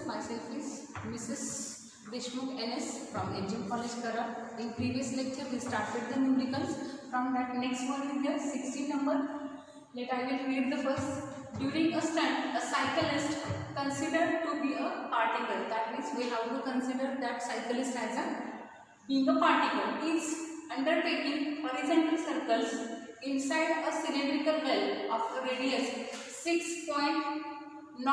myself is Mrs. Deshmukh NS from Engineering College Karad. In previous lecture we started the numericals. From that next one is there 16 number. Let I will read the first. During a stunt, a cyclist considered to be a particle. That means we have to consider that cyclist as a being a particle is undertaking horizontal circles inside a cylindrical well of a radius 6.05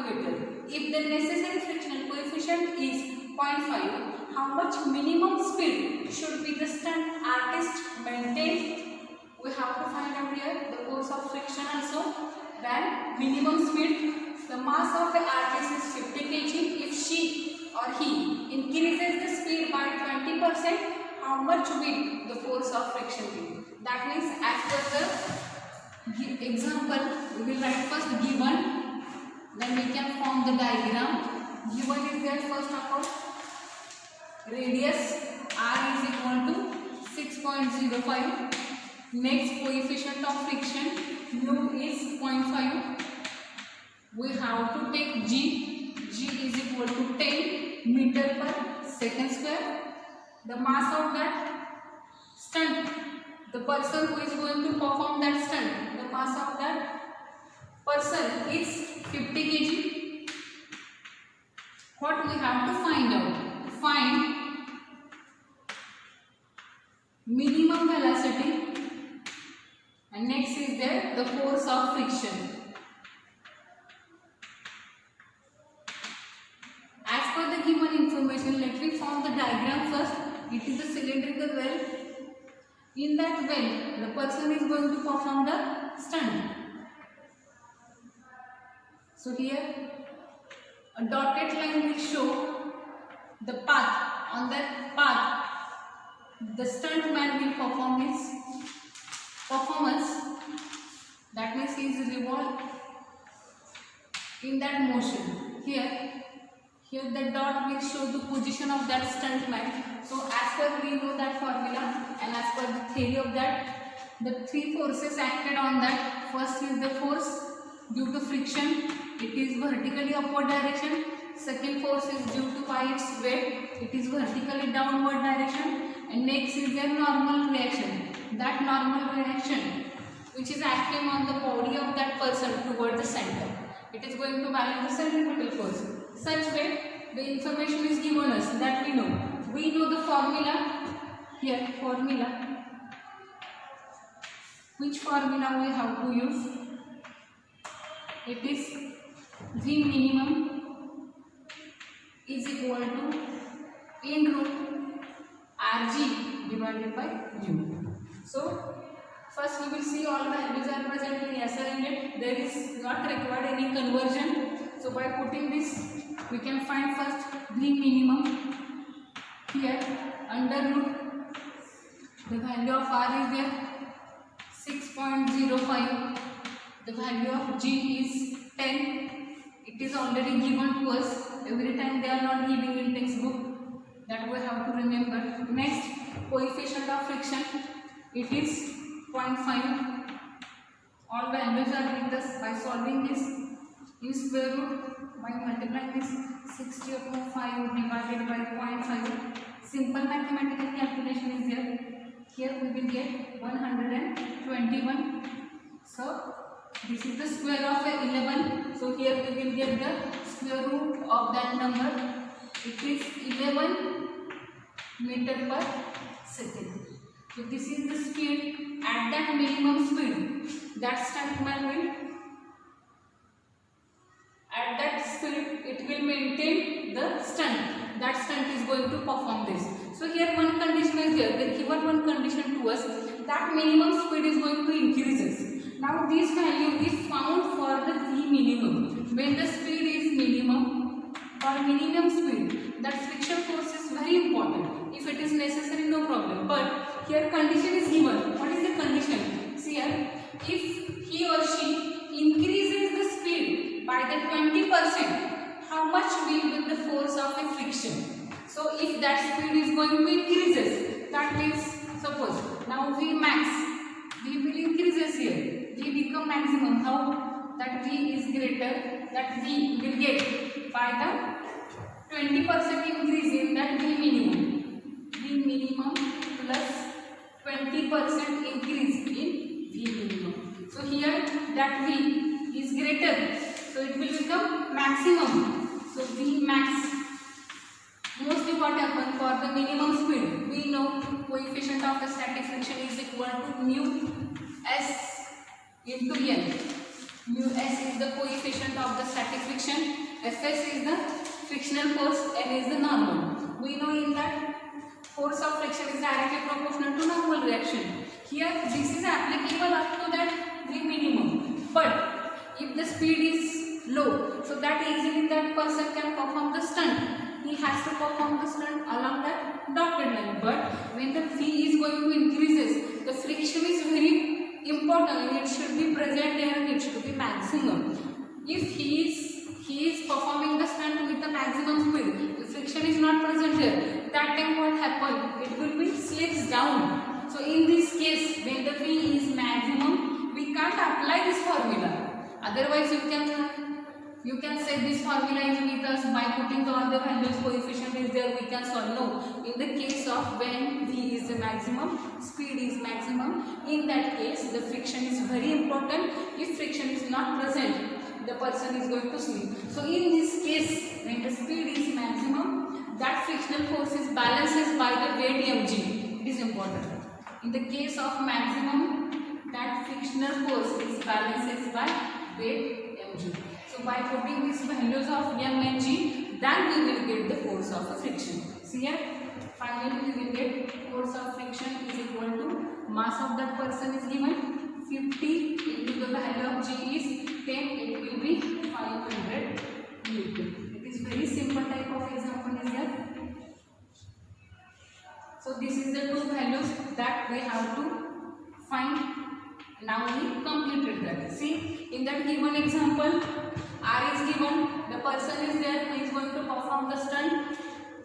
meter. If the necessary frictional coefficient is 0.5, how much minimum speed should be the stunt artist maintain? We have to find out here the force of friction also, then minimum speed. The mass of the artist is 50 kg. If she or he increases the speed by 20%, how much will the force of friction be? That means as per the example, we will write first given, then we can form the diagram. Given is there first of all, radius r is equal to 6.05. Next, coefficient of friction mu is 0.5. We have to take g is equal to 10 meter per second square. The mass of that stunt, the person who is going to perform that stunt, the mass of that person is 50 kg. What we have to find out? Find minimum velocity, and next is there the force of friction. As per the given information, let me form the diagram first. It is a cylindrical well. In that well, the person is going to perform the stunt. So here, a dotted line will show the path. On that path, the stuntman will perform his performance. That means he is revolved in that motion. Here the dot will show the position of that stuntman. So as per we know that formula, and as per the theory of that, the three forces acted on that. First is the force due to friction, it is vertically upward direction. Second force is due to by its weight, it is vertically downward direction. And next is their normal reaction. That normal reaction which is acting on the body of that person toward the center, it is going to value the centripetal force. Such way the information is given us that we know. We know the formula. Here formula. Which formula we have to use? It is V minimum is equal to in root Rg divided by U. So first we will see all values are present in SI unit. There is not required any conversion. So by putting this, we can find first V minimum. Here under root, the value of R is there 6.05. The value of G is 10. It is already given to us. Every time they are not giving in textbook. That we have to remember. Next, coefficient of friction. It is 0.5. All values are with us. By solving this, use square root by multiplying this 60/5 divided by 0.5. Simple mathematical calculation is there. Here we will get 121. So this is the square of 11. So here we will get the square root of that number. It is 11 meter per second. So this is the speed at that minimum speed. That stuntman will, at that speed, it will maintain the stunt. That stunt is going to perform this. So here one condition is there. They given one condition to us that minimum speed is going to increases. Now this value is found for the V minimum. When the speed is minimum, for minimum speed, that friction force is very important. If it is necessary, no problem. But here condition is given. What is the condition? See here, if he or she increases the speed by the 20%, how much will be the force of a friction? So if that speed is going to increases, that means suppose now V max, V will increases here. V become maximum. How? That V is greater, that V will get by the 20% increase in that V minimum. V minimum plus 20% increase in V minimum. So here that V is greater, so it will become maximum. So V max. Mostly what happens for the minimum speed, we know coefficient of the static friction is equal to mu s into n. Mu s is the coefficient of the static friction, Fs is the frictional force, n is the normal. We know in that force of friction is directly proportional to normal reaction. Here this is applicable up to that V minimum. But if the speed is low, so that easily that person can perform the stunt. He has to perform the stunt along that dotted line. But when the V is going to increases, the friction is very important and it should be present there and it should be maximum. If he is performing the stunt with the maximum speed, the friction is not present here. That time what happens? It will be slips down. So in this case, when the V is maximum, we can't apply this formula. Otherwise, you can say this formula is with us by putting all the values, coefficient is there, we can solve. No, in the case of when V is the maximum, speed is maximum, in that case the friction is very important. If friction is not present, the person is going to slip. So in this case, when the speed is maximum, that frictional force is balanced by the weight mg. It is important. In the case of maximum, that frictional force is balanced by weight mg. So by putting these values of m and g, then we will get the force of a friction. See here, finally we will get force of friction is equal to mass of that person is given 50 into the value of g is 10, it will be 500 Newton. It is very simple type of example is here. So this is the two values that we have to find. Now we completed that. See, in that given example, R is given, the person is there who is going to perform the stunt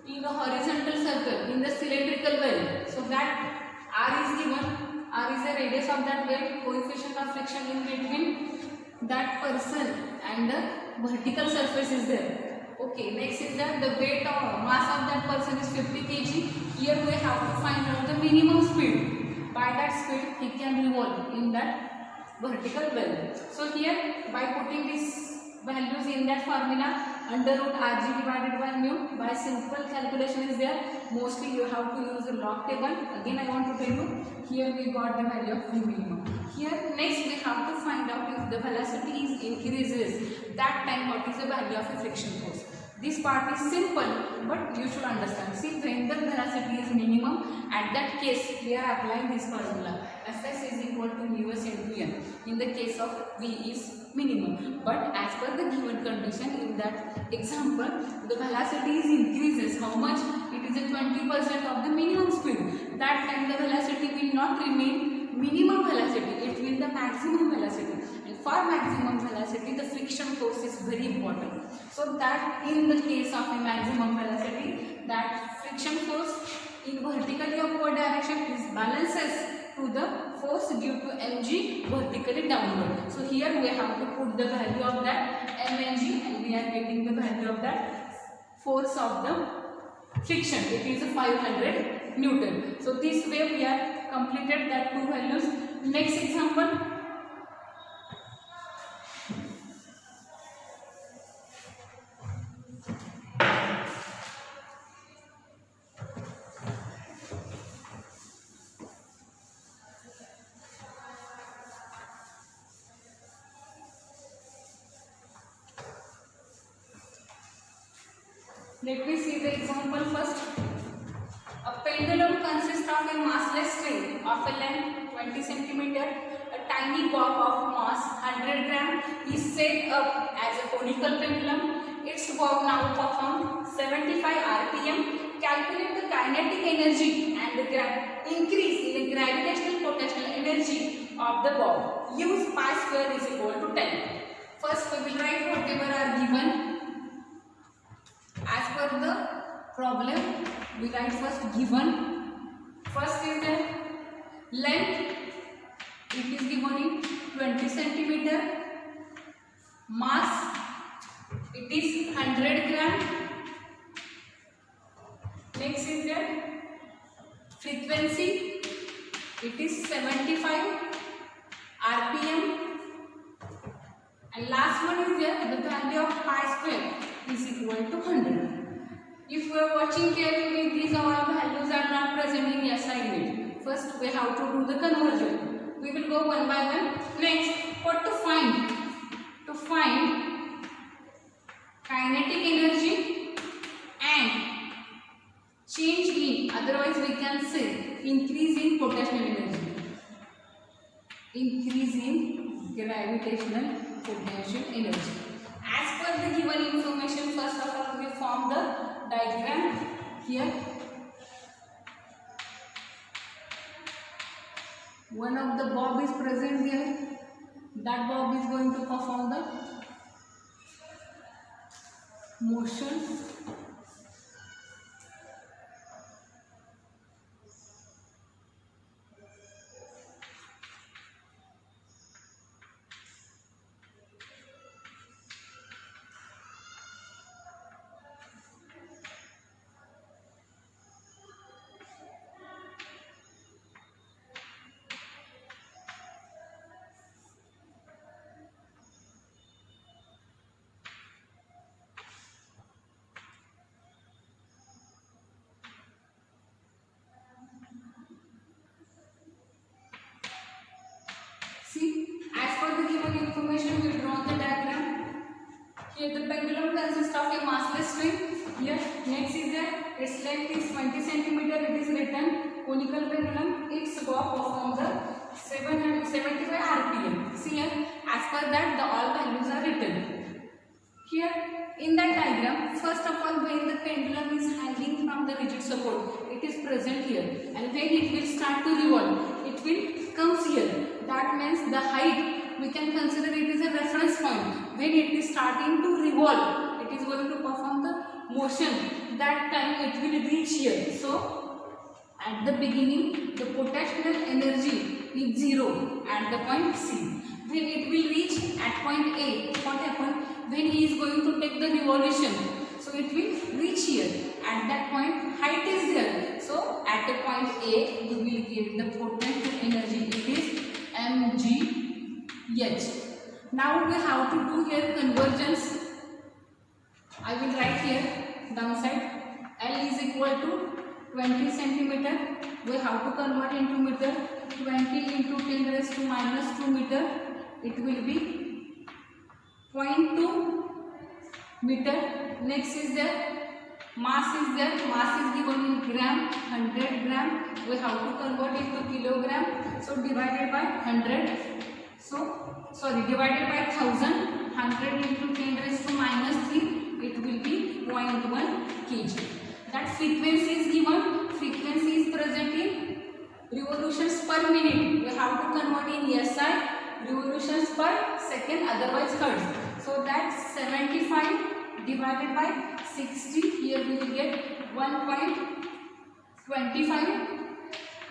in the horizontal circle in the cylindrical well. So that R is given, R is the radius of that well, coefficient of friction in between that person and the vertical surface is there. Okay, next is that the weight or mass of that person is 50 kg. Here we have to find out the minimum speed. By that speed, he can revolve in that vertical well. So here, by putting these values in that formula, under root Rg divided by mu, by simple calculation is there. Mostly you have to use the log table. Again, I want to tell you, here we got the value of V minimum. Here, next we have to find out if the velocity is increases. That time, what is the value of a friction force? This part is simple, but you should understand. See, when the velocity is minimum, at that case, we are applying this formula. Fs is equal to mu s into n. In the case of V is minimum. But as per the given condition, in that example, the velocity is increases. How much? It is a 20% of the minimum speed. That time the velocity will not remain minimum velocity. It will the maximum velocity. For maximum velocity, the friction force is very important. So that in the case of a maximum velocity, that friction force in vertically upward direction is balances to the force due to mg vertically downward. So here we have to put the value of that mg and we are getting the value of that force of the friction. It is 500 Newton. So this way we have completed that two values. Next example. Let me see the example first. A pendulum consists of a massless string of a length 20 cm. A tiny bob of mass 100 gram is set up as a conical pendulum. Its bob now performs 75 rpm. Calculate the kinetic energy and the increase in the gravitational potential energy of the bob. Use pi square is equal to 10. First we will write whatever are given. As per the problem, we write first given. First is the length. It is given in 20 cm. Mass. It is 100 gram. 75 RPM, and last one is there, the value of pi square is equal to 100. If you are watching carefully, these all values are not present in SI unit. First we have to do the conversion. We will go one by one. Next, what to find? To find kinetic energy and change in, otherwise we can say increase in potential energy, increase in gravitational potential energy. As per the given information, first of all we form the diagram here. One of the bob is present here. That bob is going to perform the motion. See, as per the given information, we draw the diagram. Here the pendulum consists of a massless string. Here, next is there, its length is 20 centimeter. It is written conical pendulum. Its bob performs the 775 RPM. See here, as per that, the all values are written. Here, in that diagram, first of all, when the pendulum is hanging from the rigid support, it is present here, and when it will start to revolve, it will comes here. That means the height we can consider it is a reference point. When it is starting to revolve, it is going to perform the motion. That time it will reach here. So at the beginning, the potential energy is 0 at the point C. When it will reach at point A, what happens? When he is going to take the revolution, so it will reach here. At that point, height is there. So at the point A, you will get the potential energy. It is mgh. Now we have to do here convergence. I will write here downside. L is equal to 20 centimeter. We have to convert into meter. 20 into 10 raised to minus 2 meter. It will be 0.2 meter. Next is there. Mass is there. Mass is given in gram, 100 gram. We have to convert it to kilogram. So divided by 100. Divided by 1000. 100 into 10 raised to minus 3. It will be 0.1 kg. That frequency is given. Frequency is present in revolutions per minute. We have to convert in SI, revolutions per second, otherwise hertz. So that's 75 divided by 60. Here we will get 1.25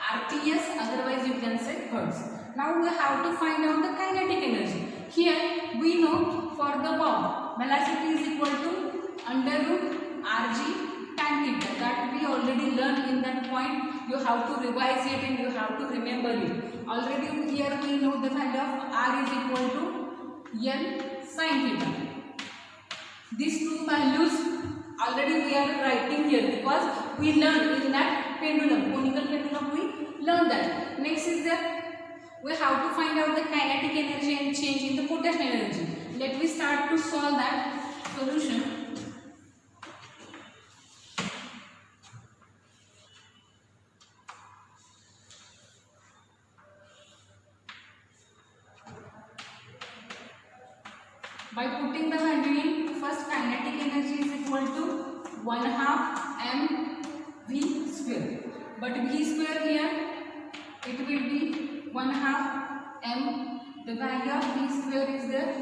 RTS, otherwise you can say hertz. Now we have to find out the kinetic energy. Here we know for the bob, velocity is equal to under root Rg tan theta. That we already learned in that point. You have to revise it and you have to remember it. Already here we know the value of R is equal to L sin theta. These two values already we are writing here because we learned in that pendulum, conical pendulum, we learned that. Next is that we have to find out the kinetic energy and change in the potential energy. Let me start to solve that solution. By putting the value in, first kinetic energy is equal to 1/2 mv square. But v square here, it will be 1/2 m. The value of v square is there.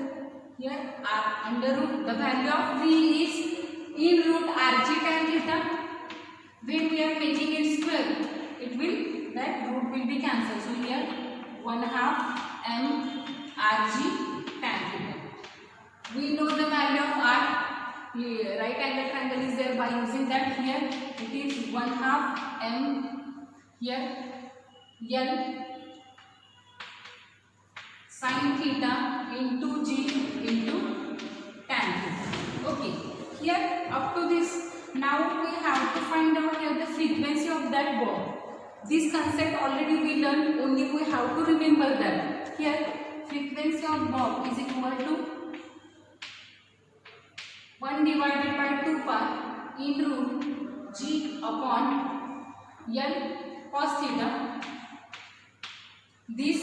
Here r under root. The value of v is in root Rg tan theta. When we are making it square, it will, that root will be cancelled. So here 1/2 m Rg tan theta. We know the value of R. Right angle triangle is there. By using that, here it is 1/2 m. Here L sin theta into g into tan theta. Okay, here up to this, now we have to find out here the frequency of that bob. This concept already we learned, only we have to remember that. Here frequency of bob is equal to 1 divided by 2 pi in root g upon L cos theta. This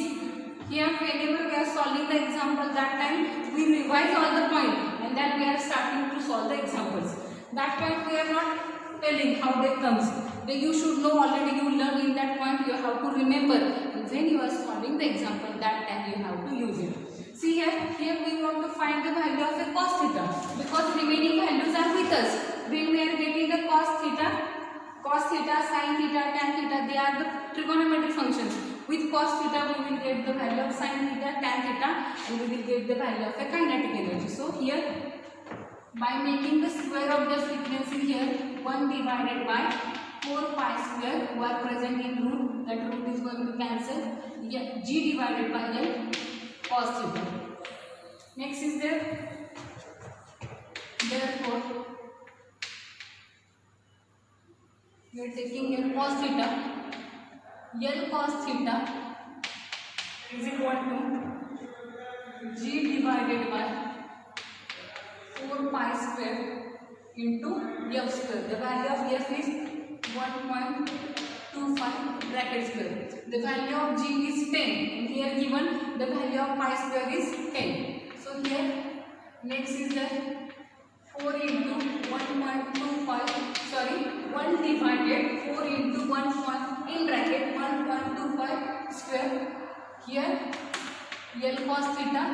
here whenever we are solving the example, that time we revise all the point and then we are starting to solve the examples. That point we are not telling how they comes. Then you should know already, you learn in that point, you have to remember. And when you are solving the example, that time you have to use it. See here we want to find the value of a cos theta because remaining values are with us. When we are getting the cos theta, sin theta, tan theta, they are the trigonometric functions. With cos theta we will get the value of sin theta, tan theta, and we will get the value of a kinetic energy. So here by making the square of the frequency here, 1 divided by 4 pi square, who are present in root, that root is going to cancel, g divided by L cos theta. Next is there, therefore we are taking L cos theta. L cos theta is equal to g divided by 4 pi square into f square. The value of f is 1.25 bracket square. The value of g is 10 and here given the value of pi square is 10. So here next is the 4 into 1.25, sorry, 1 divided 4 into 1 in bracket 1.25 square. Here L cos theta.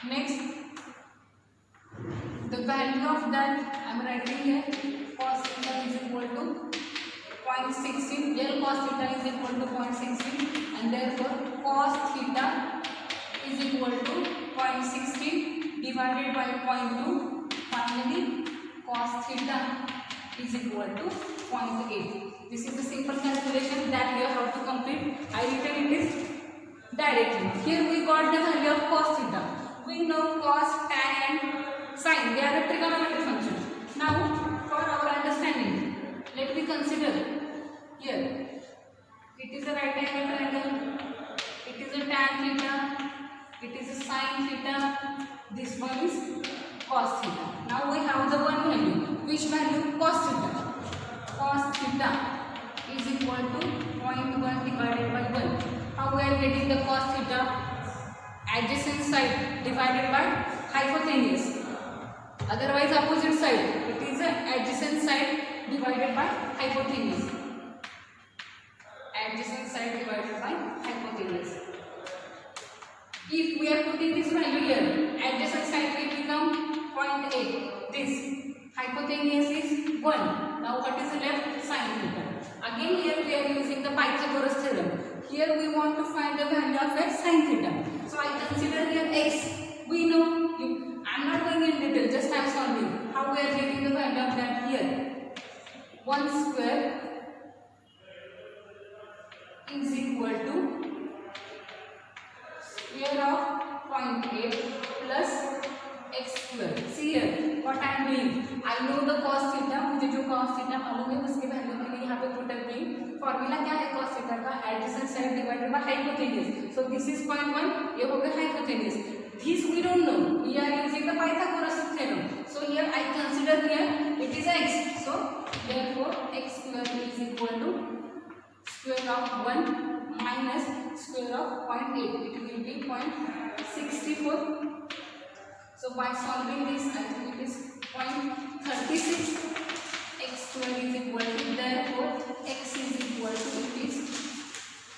Next the value of that I am writing here, cos theta is equal to 0.16, L cos theta is equal to 0.16 and therefore cos theta is equal to 0.16 divided by 0.2. Finally cos theta is equal to 0.8. This is the simple calculation that you have to complete. I written it is directly. Here we got the value of cos theta. We know cos, tan and sin, they are the trigonometric functions. Now for our understanding, let me consider here it is a right angle triangle, it is a tan theta, it is a sin theta, this one is cos theta. Now we have the one value. Which value? Cos theta. Cos theta is equal to 0.1 divided by 1. How we are getting the cos theta? Adjacent side divided by hypotenuse. Otherwise opposite side. It is a adjacent side divided by hypotenuse. Adjacent side divided by hypotenuse. If we are putting this value here, adjacent side will become 0.8. This hypotenuse is 1. Now what is left? Sin theta. Again here we are using the Pythagoras theorem. Here we want to find the value of a sin theta. So I consider here x. We know, I am not going in detail, just I am solving. How we are getting the value of that here? 1 square is equal to square of 0.8 plus x square. See here what I am doing. I know the cos theta. मुझे जो cos theta मालूम है उसके value के लिए यहाँ पे put up की फॉर्मूला क्या है cos theta का? Adjacent side divided by hypotenuse. So this is 0.1. ये हो गया hypotenuse. This we don't know. We are using the Pythagoras theorem. So here I consider here it is x. So therefore x square is equal to square of 1 minus square of 0.8. It will be 0.64. So by solving this, I think it is 0.36. X square is equal to, therefore x is equal to, it is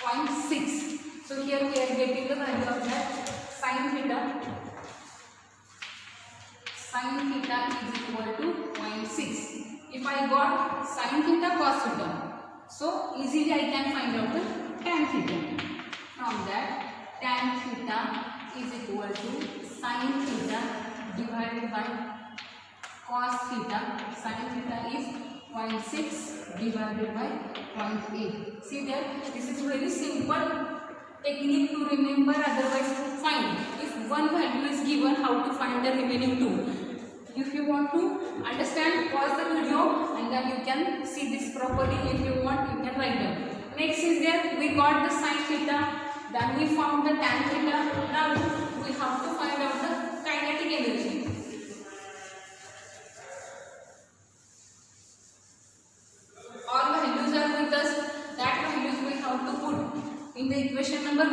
0.6. So here we are getting the value of that sin theta. Sin theta is equal to 0.6. If I got sin theta, cos theta, so easily I can find out the tan theta. From that, tan theta is equal to sin theta divided by cos theta. Sin theta is 0.6 divided by 0.8. See there, this is very simple technique to remember, otherwise to find. If one value is given, how to find the remaining two. If you want to understand, pause the video and then you can see this properly. If you want, you can write down. Next is there, we got the sin theta, then we found the tan theta. Now we have to find out the kinetic energy. All values are with us. That values we have to put in the equation number 1.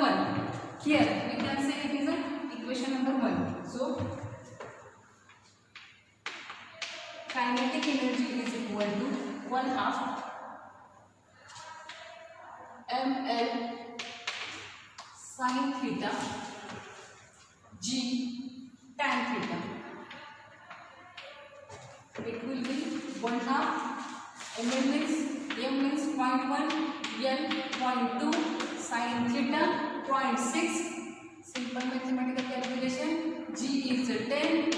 Here we can say it is a equation number 1. So kinetic energy is equal to 1/2 ml sin theta g tan theta. It will be 1/2 ml means m means 0.1, l 0.2, sin theta 0.6. Simple mathematical calculation. G is 10,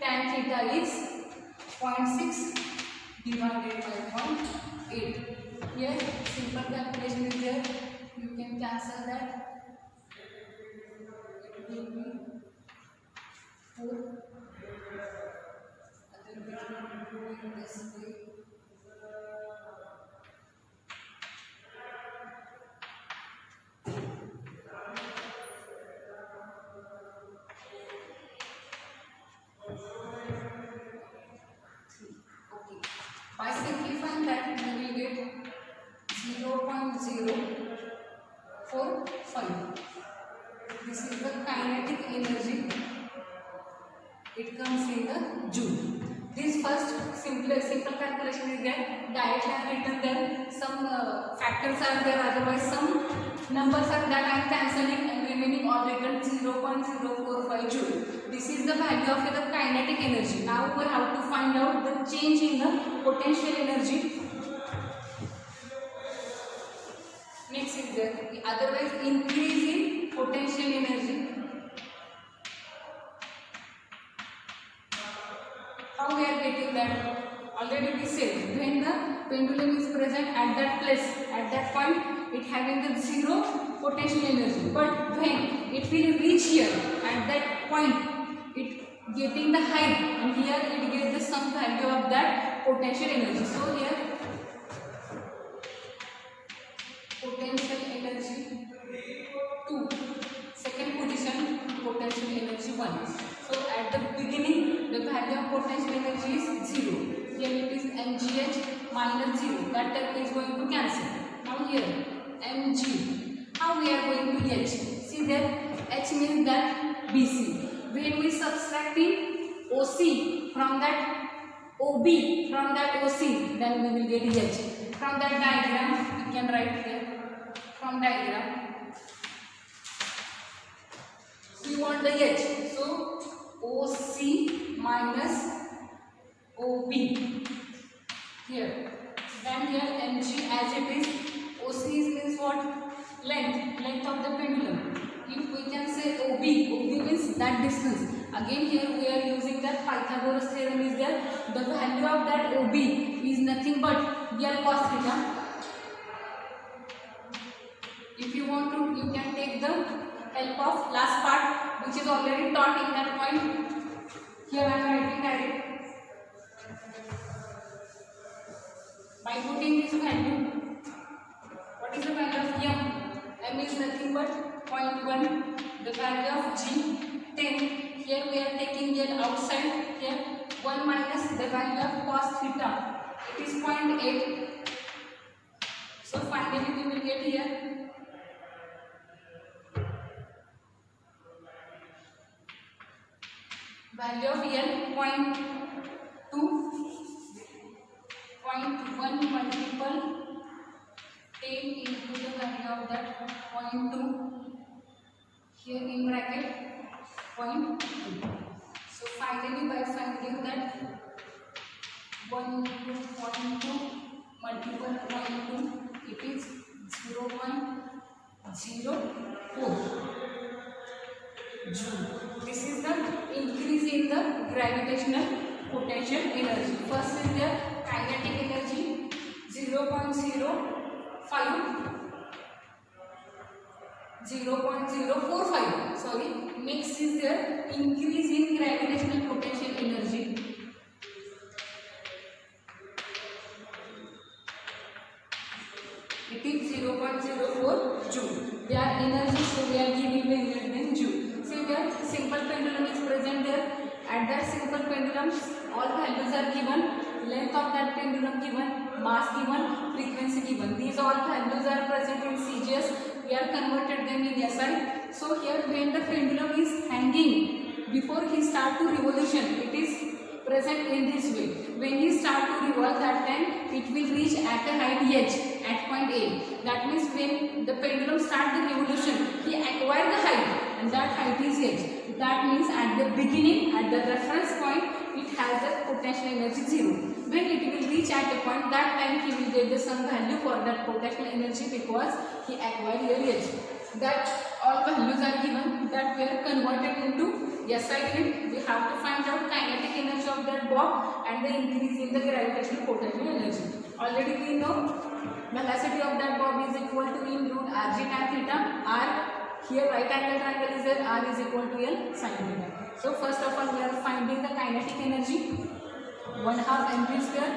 tan theta is 0.6 divided by 0.8. Here simple calculation is there. You can cancel that. It will be 4. Other way doing this way. By simplifying that, we will get 0.045. This is the kinetic energy. It comes in the joule. This first simple calculation is there. Directly I have written there. Some factors are there. Otherwise, some numbers are that I am cancelling and remaining all written 0.045 joule. This is the value of the kinetic energy. Now we have to find out the change in the potential energy. Next is there. Otherwise, increase in potential energy. How we are getting that? Already we said, when the pendulum is present at that place, at that point, it having the 0 potential energy. But when it will reach here, at that point, it getting the height, and here it gives the some value of that potential energy. So here potential energy 2, second position potential energy 1. So at the beginning the value of potential energy is 0. Here it is mgh minus 0. That term is going to cancel. Now here mg. How we are going to h? See there, h means that bc. When we subtracting OC from that OB, from that OC, then we will get H. From that diagram, we can write here. From diagram, we want the H. So OC minus OB here. Then here mg as it is. OC means what? Length of the pendulum. If we can say OB means that distance. Again here we are using that Pythagoras theorem is there. The value of that OB is nothing but L cos theta. If you want to, you can take the help of last part which is already taught in that point. Here I am writing direct. By putting this value, what is the value of M? M is nothing but 0.1. The value of G 10. Here we are taking L outside. Here 1 minus the value of cos theta. It is 0.8. So finally we will get here value of L 0.2. 0.1 multiple 10 into the value of that 0.2. Here in bracket 0.2. So finally by finding that 1 into 0.2 multiple 0.2, it is 0.004 joule. This is the increase in the gravitational potential energy. First is the kinetic energy 0.05 0.045. Sorry. Next is there increase in gravitational potential energy. It is 0.04 joule. Their energy, so we are giving the unit in joule. See there, simple pendulum is present there. At that simple pendulum, all values are given. Length of that pendulum given, mass given, frequency given. These all values are present in CGS. We are converted them in SI. So here, when the pendulum is hanging, before he start to revolution, it is present in this way. When he start to revolve, that time it will reach at a height h at point A. That means when the pendulum start the revolution, he acquire the height, and that height is h. That means at the beginning, at the reference point, it has the potential energy 0. When it will reach at a point, that time he will get the some value for that potential energy because he acquired here h. That all values are given, that we are converted into SI unit. We have to find out kinetic energy of that bob and the increase in the gravitational potential energy. Already we know velocity of that bob is equal to in root rg tan theta. R here right angle triangle is there, R is equal to L sin theta. So first of all we are finding the kinetic energy, 1/2 mv square.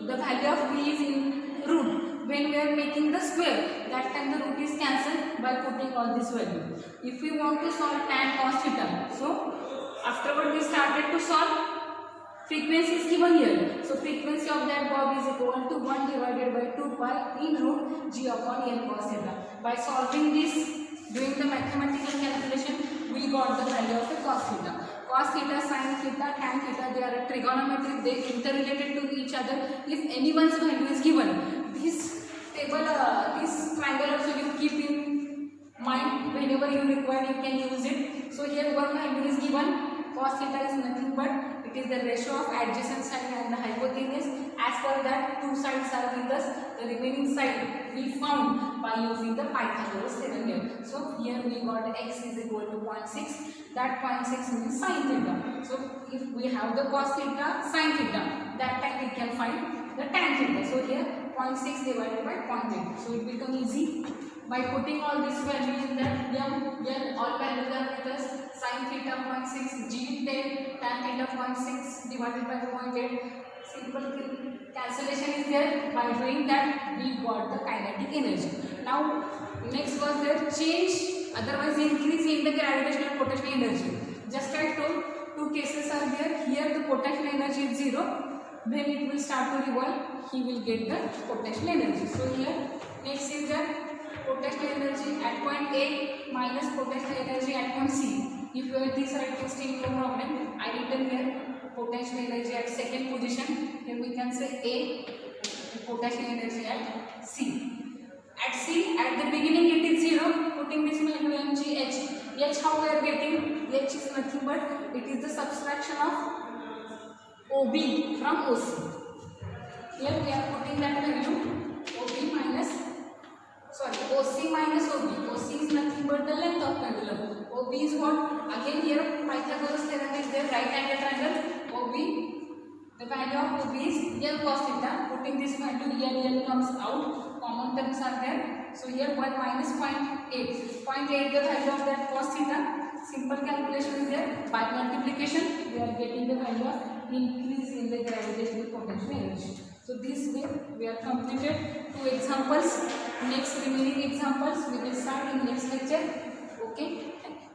The value of V is in root. When we are making the square, that time the root is cancelled by putting all this value. If we want to solve tan cos theta, so afterward we started to solve. Frequency is given here. So frequency of that bob is equal to 1 divided by 2 pi in root g upon n cos theta. By solving this, doing the mathematical calculation, we got the value of the cos theta. Cos theta, sin theta, tan theta, they are trigonometric, they interrelated to each other. If anyone's value is given, this table, this triangle also you keep in mind. Whenever you require, you can use it. So here one value is given. Cos theta is nothing but it is the ratio of adjacent side and the hypotenuse. As per that, two sides are with us. The remaining side we found by using the Pythagoras theorem here. So here we got x is equal to 0.6. That 0.6 means sin theta. So if we have the cos theta, sin theta, that time we can find the tan theta. So here 0.6 divided by 0.8. So it becomes easy. By putting all these values in that, then all values are with us. Sin theta 0.6, g 10, tan theta 0.6 divided by 0.8. Simple cancellation is there. By doing that, we got the kinetic energy. Now, next was the change, otherwise increase in the gravitational potential energy. Just I told, two cases are there. Here the potential energy is 0. When it will start to revolve, he will get the potential energy. So here, next is the potential energy at point A minus potential energy at point C. If you are this writing still no problem, I written here potential energy at second position. Here we can say A, potential energy at C. At C, at the beginning it is 0. Putting this value mg h. H how we are getting? H is nothing but it is the subtraction of OB from OC. Here we are putting that value OB minus, sorry, OC minus OB. OC is nothing but the length of pendulum. OB is what? Again here Pythagoras theorem is there, right angle triangle. OB, the value of OB is L cos theta. Putting this value L comes out. Common terms are there. So here 1 minus 0.8. 0.8 the value of that cos theta. Simple calculation is there. By multiplication, we are getting the value of increase in the gravitational potential energy. So this way we are completed 2 examples. Next remaining examples we will start in next lecture. Okay. Thank you.